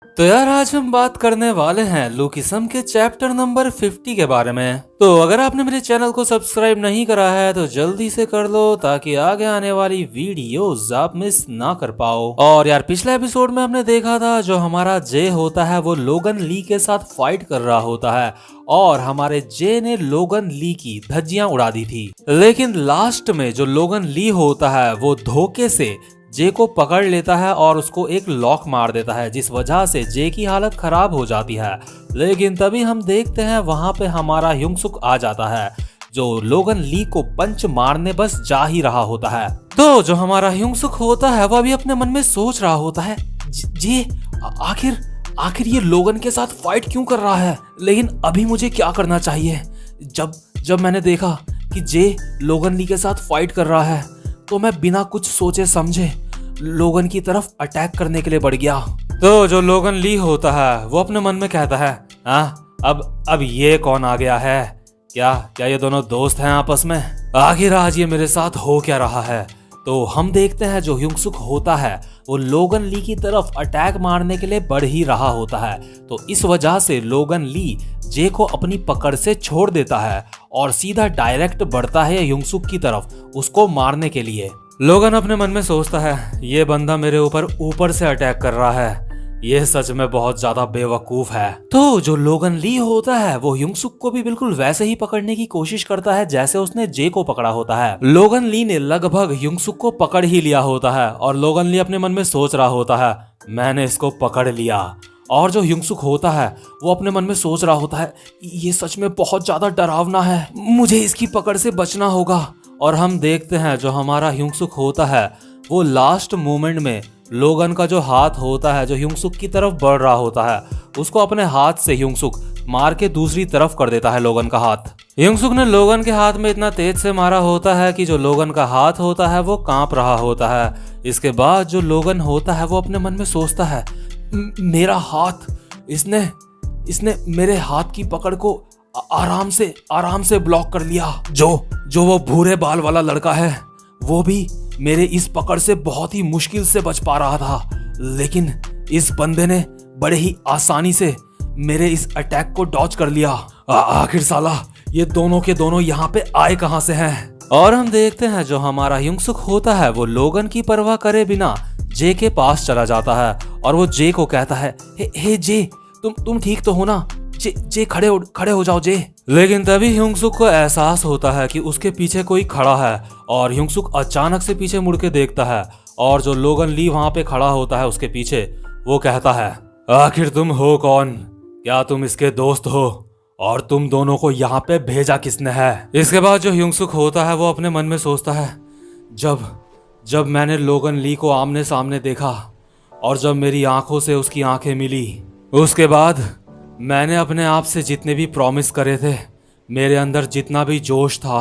तो यार आज हम बात करने वाले हैं लुकिसम के चैप्टर नंबर 50 के बारे में। तो अगर आपने मेरे चैनल को सब्सक्राइब नहीं करा है तो जल्दी से कर लो ताकि आगे आने वाली वीडियोस आप मिस ना कर पाओ। और यार पिछले एपिसोड में हमने देखा था जो हमारा जे होता है वो लोगन ली के साथ फाइट कर रहा होता है और हमारे जे ने लोगन ली की धज्जियां उड़ा दी थी। लेकिन लास्ट में जो लोगन ली होता है वो धोखे से जे को पकड़ लेता है और उसको एक लॉक मार देता है जिस वजह से जे की हालत खराब हो जाती है। लेकिन तभी हम देखते हैं वहां पे हमारा युंगसुक आ जाता है जो लोगन ली को पंच मारने बस जा ही रहा होता है। तो जो हमारा युंगसुक होता है वह भी अपने मन में सोच रहा होता है जे आखिर आखिर ये लोगन के साथ फाइट क्यों कर रहा है, लेकिन अभी मुझे क्या करना चाहिए। जब मैंने देखा कि जे लोगन ली के साथ फाइट कर रहा है तो मैं बिना कुछ सोचे समझे लोगन की तरफ अटैक करने के लिए बढ़ गया। तो जो लोगन ली होता है वो अपने मन में कहता है अब ये कौन आ गया है, क्या ये दोनों दोस्त हैं आपस में, आखिर आज ये मेरे साथ हो क्या रहा है। तो हम देखते हैं जो युंगसुक होता है वो लोगन ली की तरफ अटैक मारने के लिए बढ़ ही रहा होता है। तो इस वजह से लोगन ली जे को अपनी पकड़ से छोड़ देता है और सीधा डायरेक्ट बढ़ता है युंगसुक की तरफ उसको मारने के लिए। लोगन अपने मन में सोचता है ये बंदा मेरे ऊपर से अटैक कर रहा है, ये सच में बहुत ज्यादा बेवकूफ है। तो जो लोगन ली होता है वो युंगसुक को भी बिल्कुल वैसे ही पकड़ने की कोशिश करता है जैसे उसने जे को पकड़ा होता है। लोगन ली ने लगभग युंगसुक को पकड़ ही लिया होता है और लोगन ली अपने मन में सोच रहा होता है मैंने इसको पकड़ लिया। और जो युंगसुक होता है वो अपने मन में सोच रहा होता है ये सच में बहुत ज्यादा डरावना है, मुझे इसकी पकड़ से बचना होगा। और हम देखते हैं जो हमारा युंगसुक होता है वो लास्ट मोमेंट में लोगन का जो हाथ होता है जो युंगसुक की तरफ बढ़ रहा होता है उसको अपने हाथ से युंगसुक मार के दूसरी तरफ कर देता है लोगन का हाथ। युंगसुक ने लोगन के हाथ में इतना तेज से मारा होता है कि जो लोगन का हाथ होता है वो कांप रहा होता है। इसके बाद जो लोगन होता है वो अपने मन में सोचता है मेरा हाथ, इसने मेरे हाथ की पकड़ को आराम से ब्लॉक कर लिया। जो वो भूरे बाल वाला लड़का है वो भी मेरे इस पकड़ से बहुत ही मुश्किल से बच पा रहा था, लेकिन इस बंदे ने बड़े ही आसानी से मेरे इस अटैक को डॉज कर लिया। आखिर साला ये दोनों के दोनों यहाँ पे आए कहां से हैं। और हम देखते हैं जो हमारा युंगसुक होता है वो लोगन की परवाह करे बिना जे के पास चला जाता है और वो जे को कहता है हे जे तुम ठीक तो हो ना, जे खड़े हो जाओ जे। लेकिन तभी युंगसुक को एहसास होता है कि उसके पीछे कोई खड़ा है और युंगसुक अचानक से पीछे मुड़ के देखता है और जो लोगन ली वहां पे खड़ा होता है उसके पीछे वो कहता है आखिर तुम हो कौन, क्या तुम इसके दोस्त हो और तुम दोनों को यहाँ पे भेजा किसने है। इसके बाद जो युंगसुक होता है वो अपने मन में सोचता है जब मैंने लोगन ली को आमने सामने देखा और जब मेरी आंखों से उसकी आंखें मिली उसके बाद मैंने अपने आप से जितने भी प्रॉमिस करे थे, मेरे अंदर जितना भी जोश था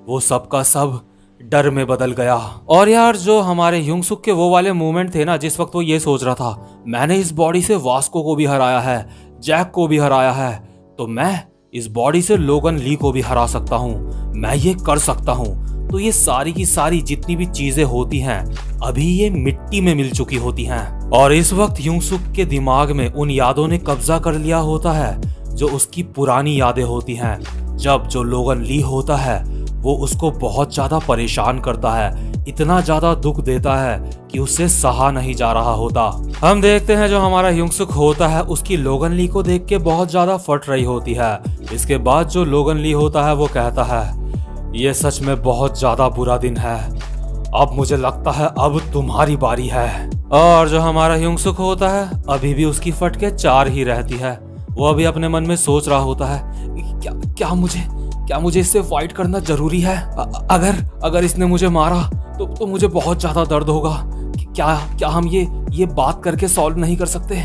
वो सब का सब डर में बदल गया। और यार जो हमारे युंगसुक के वो वाले मोमेंट थे ना जिस वक्त वो ये सोच रहा था मैंने इस बॉडी से वास्को को भी हराया है, जैक को भी हराया है, तो मैं इस बॉडी से लोगन ली को भी हरा सकता हूँ, मैं ये कर सकता हूँ। तो ये सारी की सारी जितनी भी चीजें होती हैं अभी ये मिट्टी में मिल चुकी होती हैं। और इस वक्त युंगसुक के दिमाग में उन यादों ने कब्जा कर लिया होता है जो उसकी पुरानी यादें होती हैं। जब जो लोगन ली होता है वो उसको बहुत ज्यादा परेशान करता है, इतना ज्यादा दुख देता है कि उससे सहा नहीं जा रहा होता। हम देखते हैं जो हमारा युंगसुक होता है उसकी लोगन ली को देख के बहुत ज्यादा फट रही होती है। इसके बाद जो लोगन ली होता है वो कहता है ये सच में बहुत ज्यादा बुरा दिन है, अब मुझे लगता है अब तुम्हारी बारी है। और जो हमारा युंगसुक होता है अभी भी उसकी फटके 4 ही रहती है। वो अभी अपने मन में सोच रहा होता है क्या मुझे इससे फाइट करना जरूरी है। अगर इसने मुझे मारा तो मुझे बहुत ज्यादा दर्द होगा। क्या हम ये बात करके सॉल्व नहीं कर सकते।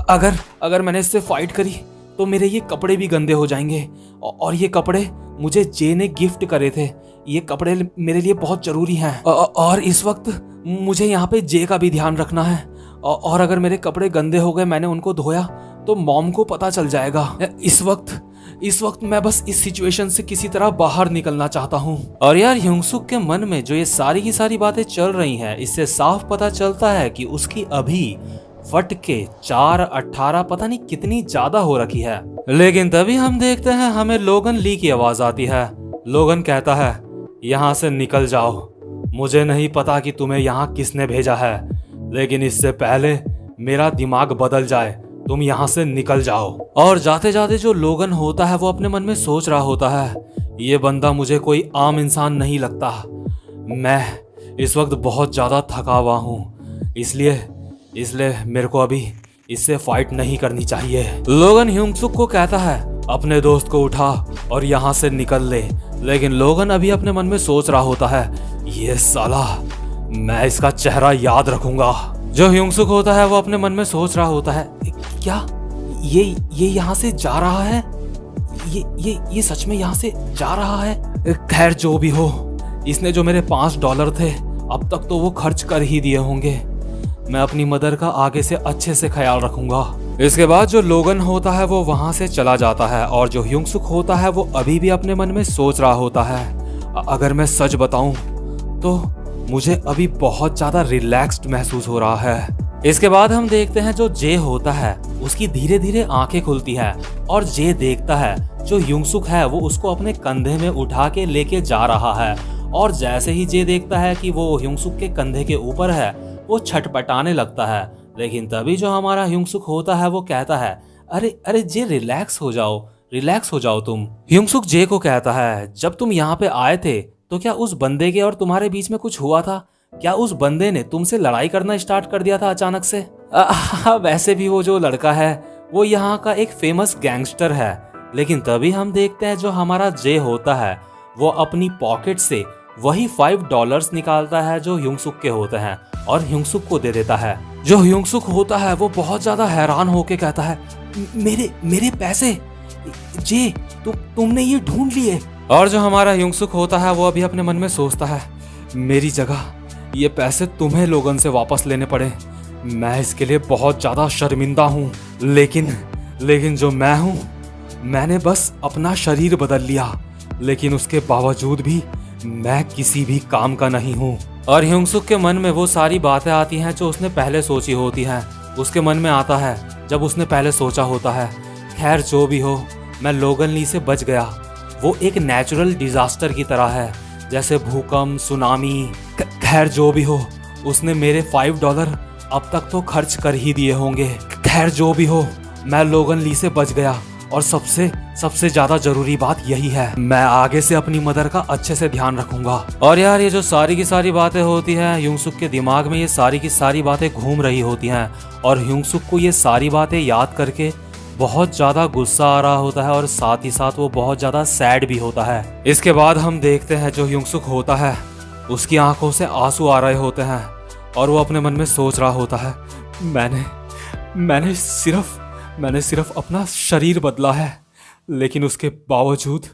अगर मैंने इससे फाइट करी तो मेरे ये कपड़े भी गंदे हो जाएंगे और ये कपड़े मुझे जे ने गिफ्ट करे थे, ये कपड़े मेरे लिए बहुत जरूरी हैं। और इस वक्त मुझे यहाँ पे जे का भी ध्यान रखना है और अगर मेरे कपड़े गंदे हो गए, मैंने उनको धोया तो मॉम को पता चल जाएगा। इस वक्त मैं बस इस सिचुएशन से किसी तरह बाहर निकलना चाहता हूँ। और यार युंगसुक के मन में जो ये सारी की सारी बातें चल रही हैं इससे साफ पता चलता है कि उसकी अभी फट के 418 पता नहीं कितनी ज्यादा हो रखी है। लेकिन तभी हम देखते हैं हमें लोगन ली की आवाज आती है। लोगन कहता है, यहाँ से निकल जाओ। मुझे नहीं पता कि तुम्हें यहाँ किसने भेजा है, लेकिन इससे पहले मेरा दिमाग बदल जाए तुम यहाँ से निकल जाओ। और जाते जाते जो लोगन होता है वो अपने मन में सोच रहा होता है, ये बंदा मुझे कोई आम इंसान नहीं लगता। मैं इस वक्त बहुत ज्यादा थका हुआ हूँ, इसलिए मेरे को अभी इससे फाइट नहीं करनी चाहिए। लोगन ह्यूंगसुक को कहता है, अपने दोस्त को उठा और यहाँ से निकल ले। लेकिन लोगन अभी अपने मन में सोच रहा होता है, ये साला, मैं इसका चेहरा याद रखूंगा। जो ह्यूंगसुक होता है वो अपने मन में सोच रहा होता है, क्या ये यहाँ से जा रहा है? ये सच में यहाँ से जा रहा है? खैर जो भी हो, इसने जो मेरे $5 थे अब तक तो वो खर्च कर ही दिए होंगे। मैं अपनी मदर का आगे से अच्छे से ख्याल रखूंगा। इसके बाद जो लोगन होता है वो वहां से चला जाता है और जो ह्यूंगसुक होता है वो अभी भी अपने मन में सोच रहा होता है, अगर मैं सच बताऊं तो मुझे अभी बहुत ज्यादा रिलैक्स्ड महसूस हो रहा है। इसके बाद हम देखते हैं जो जे होता है उसकी धीरे धीरे आंखें खुलती है और जे देखता है जो ह्यूंगसुक है वो उसको अपने कंधे में उठा के लेके जा रहा है। और जैसे ही जे देखता है कि वो ह्यूंगसुक के कंधे के ऊपर है वो छटपटाने लगता है। लेकिन तभी जो हमारा ह्यूंगसुक होता है वो कहता है, अरे जे रिलैक्स हो जाओ तुम। ह्यूंगसुक जे को कहता है, जब तुम यहाँ पे आए थे तो क्या उस बंदे के और तुम्हारे बीच में कुछ हुआ था? क्या उस बंदे ने तुमसे लड़ाई करना स्टार्ट कर दिया था अचानक से? वैसे भी वो जो लड़का है वो यहाँ का एक फेमस गैंगस्टर है। लेकिन तभी हम देखते हैं जो हमारा जे होता है वो अपनी पॉकेट से वही $5 निकालता है जो ह्यूंगसुक के होते हैं और ह्यूंगसुक को दे देता है। जो ह्यूंगसुक होता है वो बहुत ज्यादा हैरान होके कहता है, मेरे पैसे जे तुमने ये ढूंढ लिए? और जो हमारा ह्यूंगसुक होता है वो अभी अपने मन में सोचता है, मेरी जगह ये पैसे तुम्हें लोगन से वापस लेने पड़े, मैं इसके लिए बहुत ज्यादा शर्मिंदा हूँ। लेकिन जो मैं हूँ, मैंने बस अपना शरीर बदल लिया, लेकिन उसके बावजूद भी मैं किसी भी काम का नहीं हूँ। और ह्यूंगसुक के मन में वो सारी बातें आती हैं जो उसने पहले सोची होती हैं, उसके मन में आता है जब उसने पहले सोचा होता है। खैर जो भी हो, मैं लोगन ली से बच गया। वो एक नेचुरल डिजास्टर की तरह है, जैसे भूकंप, सुनामी। खैर जो भी हो, उसने मेरे $5 अब तक तो खर्च कर ही दिए होंगे। खैर जो भी हो, मैं लोगन ली से बच गया और सबसे ज्यादा जरूरी बात यही है, मैं आगे से अपनी मदर का अच्छे से ध्यान रखूंगा। और यार ये जो सारी की सारी बातें होती हैं, ह्यूंगसुक के दिमाग में ये सारी की सारी बातें घूम रही होती हैं और ह्यूंगसुक को ये सारी बातें याद करके बहुत ज्यादा गुस्सा आ रहा होता है और साथ ही साथ वो बहुत ज्यादा सैड भी होता है। इसके बाद हम देखते हैं जो ह्यूंगसुक होता है उसकी आंखों से आंसू आ रहे होते हैं और वो अपने मन में सोच रहा होता है, मैंने सिर्फ अपना शरीर बदला है, लेकिन उसके बावजूद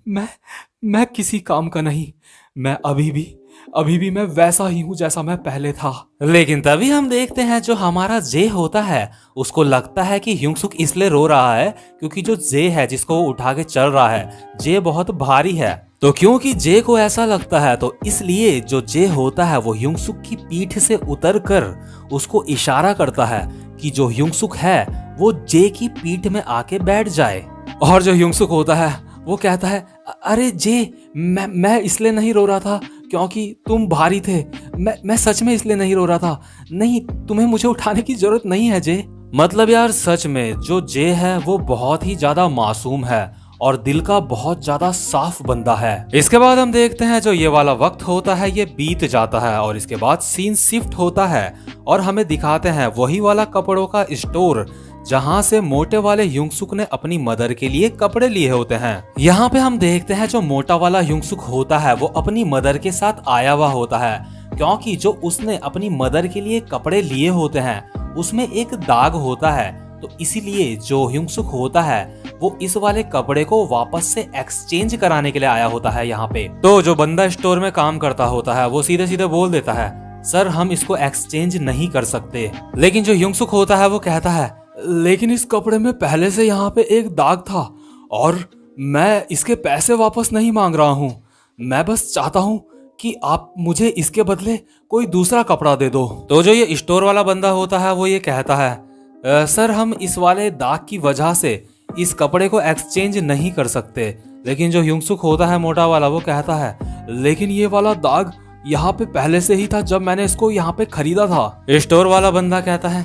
मैं किसी काम का नहीं। मैं अभी भी मैं वैसा ही हूँ जैसा मैं पहले था। लेकिन तभी हम देखते हैं जो हमारा जे होता है उसको लगता है कि ह्यूंगसुक इसलिए रो रहा है क्योंकि जो जे है जिसको वो उठा के चल रहा है, जे बहुत भारी है। तो क्योंकि जे को ऐसा लगता है तो इसलिए जो जे होता है वो ह्यूंगसुक की पीठ से उतरकर उसको इशारा करता है कि जो ह्यूंगसुक है वो जे की पीठ में आके बैठ जाए। और जो ह्यूंगसुक होता है वो कहता है, अरे जे, मैं इसलिए नहीं रो रहा था क्योंकि तुम भारी थे। मैं सच में इसलिए नहीं रो रहा था। नहीं, तुम्हें मुझे उठाने की जरूरत नहीं है जे। मतलब यार सच में जो जे है वो बहुत ही ज्यादा मासूम है और दिल का बहुत ज्यादा साफ बंदा है। इसके बाद हम देखते हैं जो ये वाला वक्त होता है ये बीत जाता है और इसके बाद सीन शिफ्ट होता है और हमें दिखाते हैं वही वाला कपड़ों का स्टोर जहां से मोटे वाले ह्यूंगसुक ने अपनी मदर के लिए कपड़े लिए होते हैं। यहाँ पे हम देखते हैं जो मोटा वाला ह्यूंगसुक होता है वो अपनी मदर के साथ आया हुआ होता है क्योंकि जो उसने अपनी मदर के लिए कपड़े लिए होते हैं उसमें एक दाग होता है। तो इसीलिए जो ह्यूंगसुक होता है वो इस वाले कपड़े को वापस से एक्सचेंज कराने के लिए आया होता है यहाँ पे। तो जो बंदा स्टोर में काम करता होता है वो सीधे सीधे बोल देता है, सर हम इसको एक्सचेंज नहीं कर सकते। लेकिन जो ह्यूंगसुक होता है वो कहता है, लेकिन इस कपड़े में पहले से यहाँ पे एक दाग था और मैं इसके पैसे वापस नहीं मांग रहा हूँ, मैं बस चाहता हूँ कि आप मुझे इसके बदले कोई दूसरा कपड़ा दे दो। तो जो ये स्टोर वाला बंदा होता है वो ये कहता है, सर हम इस वाले दाग की वजह से इस कपड़े को एक्सचेंज नहीं कर सकते। लेकिन जो ह्यूंगसुक होता है मोटा वाला वो कहता है, लेकिन ये वाला दाग यहाँ पे पहले से ही था जब मैंने इसको यहाँ पे खरीदा था। स्टोर वाला बंदा कहता है,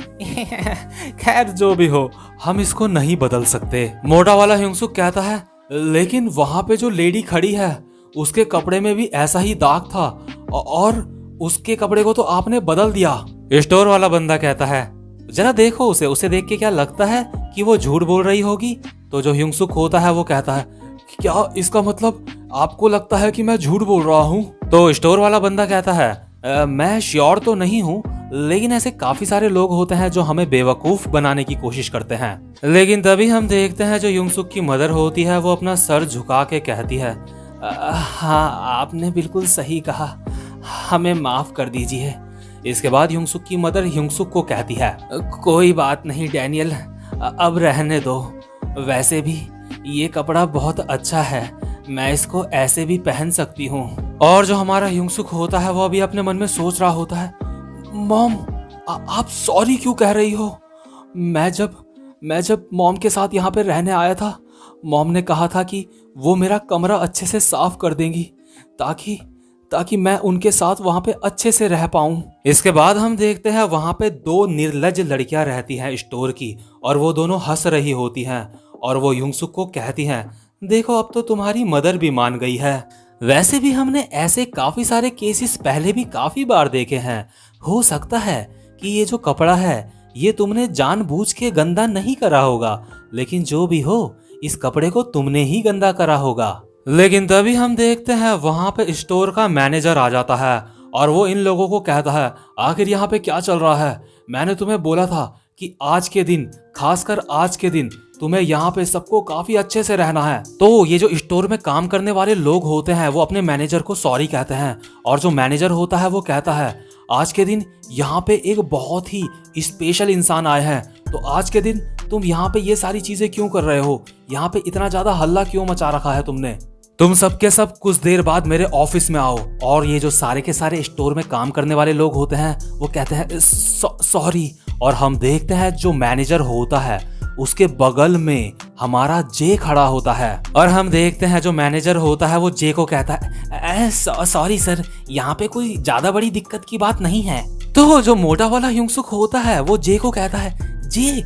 खैर जो भी हो हम इसको नहीं बदल सकते। मोटा वाला ह्यूंगसुक कहता है, लेकिन वहां पे जो लेडी खड़ी है उसके कपड़े में भी ऐसा ही दाग था और उसके कपड़े को तो आपने बदल दिया। स्टोर वाला बंदा कहता है, जरा देखो उसे देख के क्या लगता है कि वो झूठ बोल रही होगी। तो जो ह्यूंगसुक होता है वो कहता है, क्या इसका मतलब आपको लगता है कि मैं झूठ बोल रहा हूँ? तो स्टोर वाला बंदा कहता है, मैं श्योर तो नहीं हूँ, लेकिन ऐसे काफी सारे लोग होते हैं जो हमें बेवकूफ बनाने की कोशिश करते हैं। लेकिन तभी हम देखते हैं जो ह्यूंगसुक की मदर होती है वो अपना सर झुका के कहती है, हाँ आपने बिल्कुल सही कहा, हमें माफ कर दीजिए। इसके बाद ह्यूंगसुक की मदर ह्यूंगसुक को कहती है, कोई बात नहीं डैनियल, अब रहने दो। वैसे भी ये कपड़ा बहुत अच्छा है, मैं इसको ऐसे भी पहन सकती हूँ। और जो हमारा ह्यूंगसुक होता है वो अभी अपने मन में सोच रहा होता है, मॉम आप सॉरी क्यों कह रही हो? मैं जब मॉम के साथ यहाँ पे रहने आया था, मॉम ने कहा था कि वो मेरा कमरा अच्छे से साफ कर देंगी ताकि मैं उनके साथ वहां पे अच्छे से रह पाऊं। इसके बाद हम देखते हैं वहां पे दो निर्लज लड़कियां रहती हैं स्टोर की, और वो दोनों हंस रही होती हैं और वो ह्यूंगसुक को कहती हैं, देखो अब तो तुम्हारी मदर भी मान गई है। वैसे भी हमने ऐसे काफी सारे केसेस पहले भी काफी बार देखे हैं। हो सकता है कि ये जो कपड़ा है ये तुमने जानबूझ के गंदा नहीं करा होगा, लेकिन जो भी हो इस कपड़े को तुमने ही गंदा करा होगा। लेकिन तभी हम देखते हैं वहां पे स्टोर का मैनेजर आ जाता है और वो इन लोगों को कहता है, आखिर यहाँ पे क्या चल रहा है? मैंने तुम्हें बोला था कि आज के दिन, खासकर आज के दिन तुम्हें यहाँ पे सबको काफी अच्छे से रहना है। तो ये जो स्टोर में काम करने वाले लोग होते हैं वो अपने मैनेजर को सॉरी कहते हैं, और जो मैनेजर होता है वो कहता है, आज के दिन यहाँ पे एक बहुत ही स्पेशल इंसान आए हैं, तो आज के दिन तुम यहाँ पे ये सारी चीजें क्यों कर रहे हो? यहाँ पे इतना ज्यादा हल्ला क्यों मचा रखा है तुमने? तुम सब के सब कुछ देर बाद मेरे ऑफिस में आओ। और ये जो सारे के सारे स्टोर में काम करने वाले लोग होते हैं वो कहते हैं सॉरी। और हम देखते हैं जो मैनेजर होता है उसके बगल में हमारा जे खड़ा होता है, और हम देखते हैं जो मैनेजर होता है वो जे को कहता है, सॉरी सर, यहाँ पे कोई ज्यादा बड़ी दिक्कत की बात नहीं है। तो जो मोटा वाला ह्यूंगसुक होता है वो जे को कहता है, जे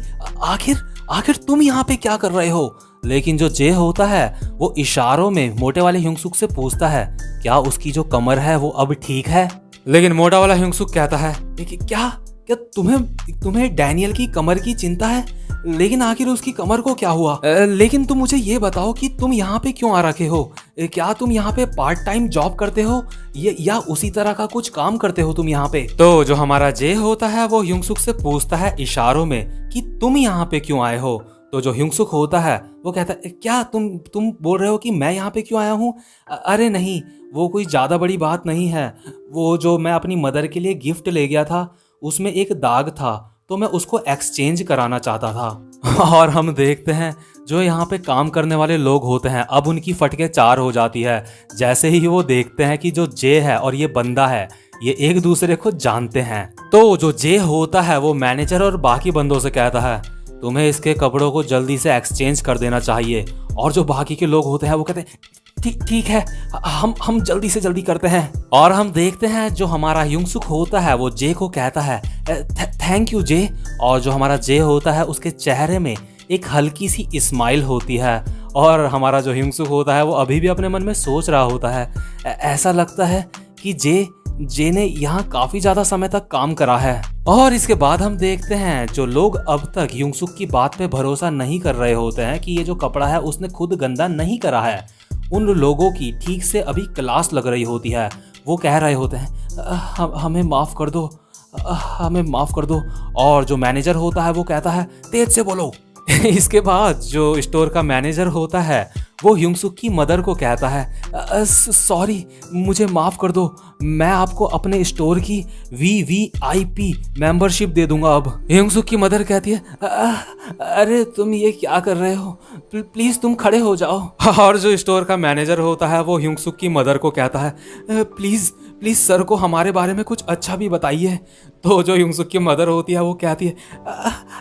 आखिर तुम यहाँ पे क्या कर रहे हो? लेकिन जो जे होता है वो इशारों में मोटे वाले ह्यूंगसुक से पूछता है, क्या उसकी जो कमर है वो अब ठीक है? लेकिन मोटा वाला ह्यूंगसुक कहता है, क्या तुम्हें डैनियल की कमर की चिंता है? लेकिन आखिर उसकी कमर को क्या हुआ? लेकिन तुम मुझे ये बताओ कि तुम यहाँ पे क्यों आ रखे हो? क्या तुम यहाँ पे पार्ट टाइम जॉब करते हो या उसी तरह का कुछ काम करते हो तुम यहाँ पे? तो जो हमारा जे होता है वो ह्यूंगसुक से पूछता है इशारों में कि तुम यहाँ पे क्यों आए हो? तो जो ह्यूंगसुक होता है वो कहता है, क्या तुम बोल रहे हो कि मैं यहाँ पे क्यों आया हूँ? अरे नहीं, वो कोई ज्यादा बड़ी बात नहीं है। वो जो मैं अपनी मदर के लिए गिफ्ट ले गया था उसमें एक दाग था, तो मैं उसको एक्सचेंज कराना चाहता था। और हम देखते हैं जो यहाँ पे काम करने वाले लोग होते हैं अब उनकी फटके चार हो जाती है जैसे ही वो देखते हैं कि जो जे है और ये बंदा है ये एक दूसरे को जानते हैं। तो जो जे होता है वो मैनेजर और बाकी बंदों से कहता है, तुम्हें इसके कपड़ों को जल्दी से एक्सचेंज कर देना चाहिए। और जो बाकी के लोग होते हैं वो कहते हैं, ठीक है, हम जल्दी से जल्दी करते हैं। और हम देखते हैं जो हमारा ह्यूंगसुक होता है वो जे को कहता है, थैंक यू जे। और जो हमारा जे होता है उसके चेहरे में एक हल्की सी स्माइल होती है, और हमारा जो ह्यूंगसुक होता है वो अभी भी अपने मन में सोच रहा होता है, ऐसा लगता है कि जे ने यहाँ काफी ज्यादा समय तक काम करा है। और इसके बाद हम देखते हैं जो लोग अब तक ह्यूंगसुक की बात पे भरोसा नहीं कर रहे होते हैं कि ये जो कपड़ा है उसने खुद गंदा नहीं करा है, उन लोगों की ठीक से अभी क्लास लग रही होती है। वो कह रहे होते हैं, हमें माफ कर दो, हमें माफ कर दो। और जो मैनेजर होता है वो कहता है, तेज से बोलो। इसके बाद जो स्टोर का मैनेजर होता है वो ह्यूंगसुक की मदर को कहता है, सॉरी, मुझे माफ कर दो, मैं आपको अपने स्टोर की VVIP मेंबरशिप दे दूंगा अब। ह्यूंगसुक की मदर कहती है, अरे तुम ये क्या कर रहे हो, प्लीज तुम खड़े हो जाओ। और जो स्टोर का मैनेजर होता है वो ह्यूंगसुक की मदर को कहता है, प्लीज प्लीज सर को हमारे बारे में कुछ अच्छा भी बताइए। तो जो ह्यूंगसुक की मदर होती है वो कहती है,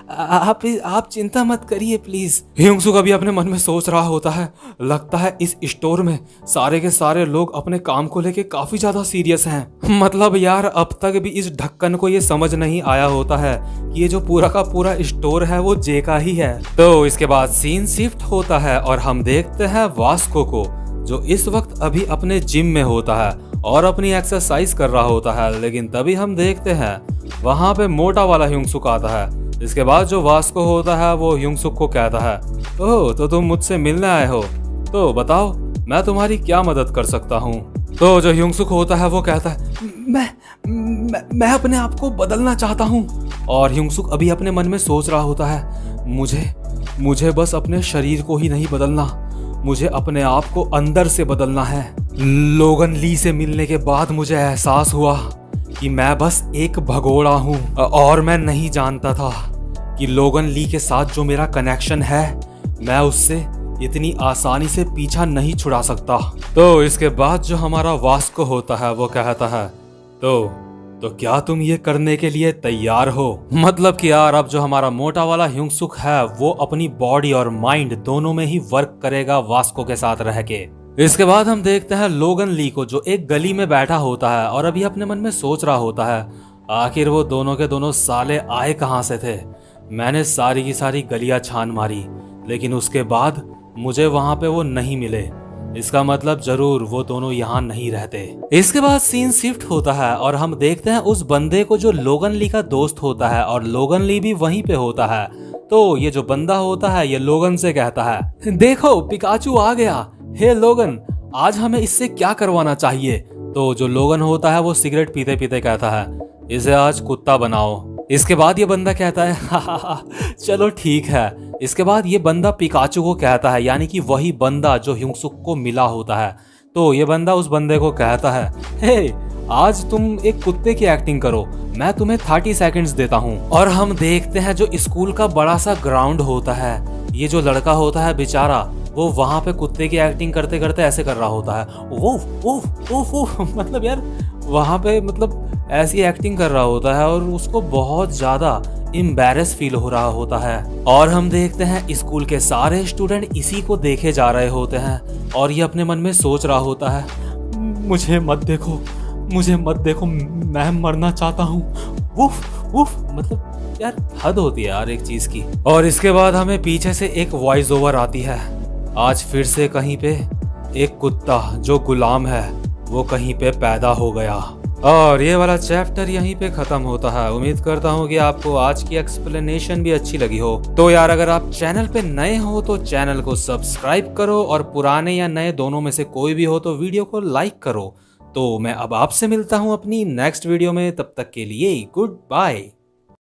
आप चिंता मत करिए प्लीज। ह्यूंगसुक अभी अपने मन में सोच रहा होता है, लगता है इस स्टोर में सारे के सारे लोग अपने काम को लेके काफी ज्यादा सीरियस हैं। मतलब यार अब तक भी इस ढक्कन को ये समझ नहीं आया होता है कि ये जो पूरा का पूरा स्टोर है वो जे का ही है। तो इसके बाद सीन शिफ्ट होता है और हम देखते हैं वास्को को, जो इस वक्त अभी अपने जिम में होता है और अपनी एक्सरसाइज कर रहा होता है। लेकिन तभी हम देखते हैं वहां पे मोटा वाला ह्यूंगसुक आता है। इसके बाद जो वास्को होता है वो ह्यूंगसुक को कहता है, ओह तो तुम मुझसे मिलने आए हो, तो बताओ मैं तुम्हारी क्या मदद कर सकता हूँ। तो जो ह्यूंगसुक होता है वो कहता है, मैं अपने आप को बदलना चाहता हूँ। और ह्यूंगसुक अभी अपने मन में सोच रहा होता है, मुझे बस अपने शरीर को ही नहीं बदलना, मुझे अपने आप को अंदर से बदलना है। लोगन ली से मिलने के बाद मुझे एहसास हुआ कि मैं बस एक भगोड़ा हूँ और मैं नहीं जानता था कि लोगन ली के साथ जो मेरा कनेक्शन है मैं उससे इतनी आसानी से पीछा नहीं छुड़ा सकता। तो इसके बाद जो हमारा वास्को होता है वो कहता है, तो क्या तुम ये करने के लिए तैयार हो। मतलब कि यार अब जो हमारा मोटा वाला ह्यूंगसुक है वो अपनी बॉडी और माइंड दोनों में ही वर्क करेगा वास्को के साथ रह के। इसके बाद हम देखते हैं लोगन ली को, जो एक गली में बैठा होता है और अभी अपने मन में सोच रहा होता है, आखिर वो दोनों के दोनों साले आए कहाँ से थे। मैंने सारी की सारी गलियां छान मारी लेकिन उसके बाद मुझे वहां पे वो नहीं मिले, इसका मतलब जरूर वो दोनों यहाँ नहीं रहते। इसके बाद सीन शिफ्ट होता है और हम देखते हैं उस बंदे को जो लोगन ली का दोस्त होता है और लोगन ली भी वहीं पे होता है। तो ये जो बंदा होता है ये लोगन से कहता है, देखो पिकाचू आ गया, हे लोगन आज हमें इससे क्या करवाना चाहिए। तो जो लोगन होता है वो सिगरेट पीते पीते कहता है, इसे आज कुत्ता बनाओ। इसके बाद ये बंदा कहता है, हा, चलो ठीक है। इसके बाद ये बंदा पिकाचू को कहता है, यानी कि वही बंदा जो ह्यूंगसुक को मिला होता है। तो ये बंदा उस बंदे को कहता है, हे आज तुम एक कुत्ते की एक्टिंग करो, मैं तुम्हें 30 सेकंड्स देता हूँ। और हम देखते हैं जो स्कूल का बड़ा सा ग्राउंड होता है, ये जो लड़का होता है बेचारा वो वहां पे कुत्ते की एक्टिंग करते करते ऐसे कर रहा होता है, वो मतलब यार वहां पे मतलब ऐसी एक्टिंग कर रहा होता है और उसको बहुत ज्यादा एम्बैरेस फील हो रहा होता है। और हम देखते हैं स्कूल के सारे स्टूडेंट इसी को देखे जा रहे होते हैं और ये अपने मन में सोच रहा होता है, मुझे मत देखो, मैं मरना चाहता हूँ। उफ मतलब यार हद होती है यार एक चीज की। और इसके बाद हमें पीछे से एक वॉइस ओवर आती है, आज फिर से कहीं पे एक कुत्ता जो गुलाम है वो कहीं पे पैदा हो गया। और ये वाला चैप्टर यहीं पे खत्म होता है। उम्मीद करता हूँ कि आपको आज की एक्सप्लेनेशन भी अच्छी लगी हो। तो यार अगर आप चैनल पे नए हो तो चैनल को सब्सक्राइब करो और पुराने या नए दोनों में से कोई भी हो तो वीडियो को लाइक करो। तो मैं अब आपसे मिलता हूँ अपनी नेक्स्ट वीडियो में, तब तक के लिए गुड बाय।